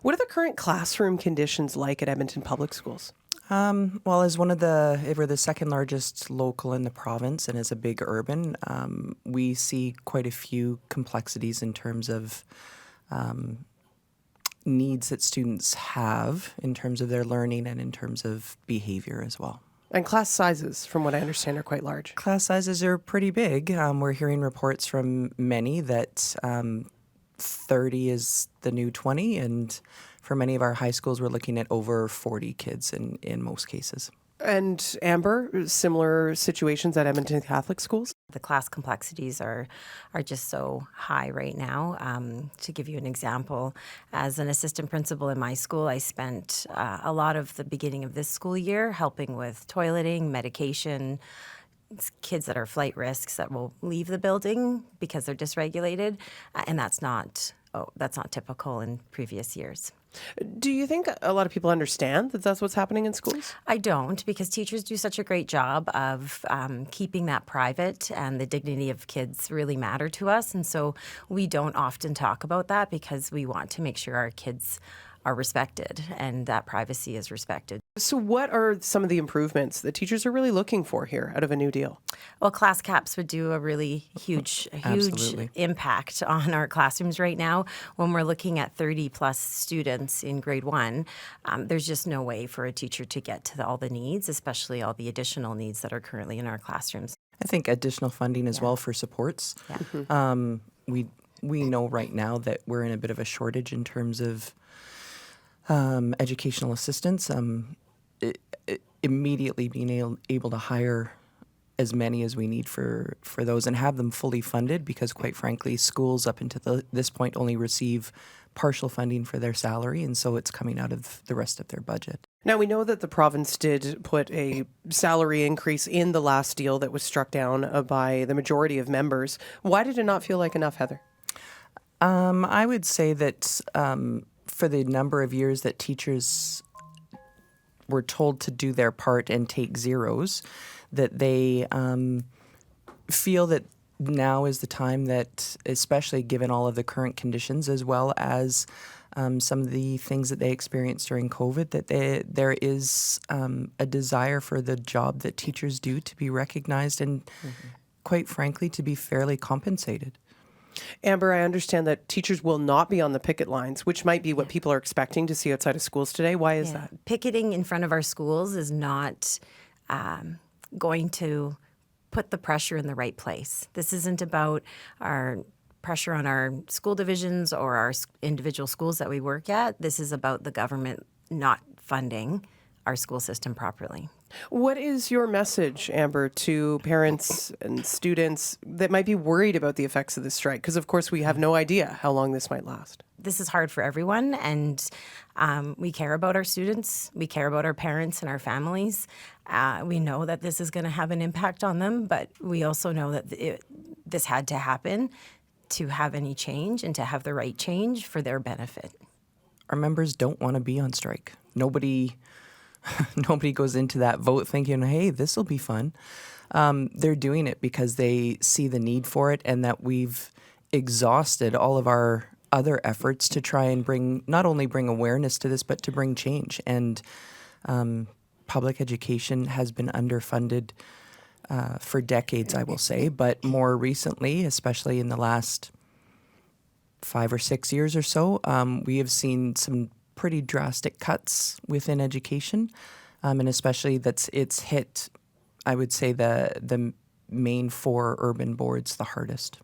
What are the current classroom conditions like at Edmonton Public Schools? Well, we're the second largest local in the province and as a big urban, we see quite a few complexities in terms of needs that students have in terms of their learning and in terms of behavior as well. And class sizes, from what I understand, are quite large. Class sizes are pretty big. We're hearing reports from many that 30 is the new 20, and for many of our high schools, we're looking at over 40 kids in most cases. And Amber, similar situations at Edmonton Catholic schools? The class complexities are just so high right now. To give you an example, as an assistant principal in my school, I spent a lot of the beginning of this school year helping with toileting, medication, kids that are flight risks that will leave the building because they're dysregulated, and that's not typical in previous years. Do you think a lot of people understand that that's what's happening in schools? I don't, because teachers do such a great job of keeping that private, and the dignity of kids really matter to us. And so we don't often talk about that because we want to make sure our kids are respected and that privacy is respected. So what are some of the improvements that teachers are really looking for here out of a new deal? Well, class caps would do a really huge impact on our classrooms right now. When we're looking at 30 plus students in grade 1, there's just no way for a teacher to get to all the needs, especially all the additional needs that are currently in our classrooms. I think additional funding as well for supports. Yeah. Mm-hmm. We know right now that we're in a bit of a shortage in terms of educational assistance. Immediately being able to hire as many as we need for those and have them fully funded, because quite frankly, schools up until this point only receive partial funding for their salary, and so it's coming out of the rest of their budget. Now, we know that the province did put a salary increase in the last deal that was struck down by the majority of members. Why did it not feel like enough, Heather? I would say that for the number of years that teachers were told to do their part and take zeros, that they feel that now is the time that, especially given all of the current conditions as well as some of the things that they experienced during COVID, that there is a desire for the job that teachers do to be recognized and, quite frankly, to be fairly compensated. Amber, I understand that teachers will not be on the picket lines, which might be what people are expecting to see outside of schools today. Why is that? Picketing in front of our schools is not going to put the pressure in the right place. This isn't about our pressure on our school divisions or our individual schools that we work at. This is about the government not funding our school system properly. What is your message, Amber, to parents and students that might be worried about the effects of this strike? Because, of course, we have no idea how long this might last. This is hard for everyone, and we care about our students. We care about our parents and our families. We know that this is going to have an impact on them, but we also know that this had to happen to have any change and to have the right change for their benefit. Our members don't want to be on strike. Nobody goes into that vote thinking, hey, this will be fun. They're doing it because they see the need for it, and that we've exhausted all of our other efforts to try and not only bring awareness to this, but to bring change. And public education has been underfunded for decades, I will say, but more recently, especially in the last 5 or 6 years or so, we have seen some pretty drastic cuts within education, and especially it's hit, I would say, the main 4 urban boards the hardest.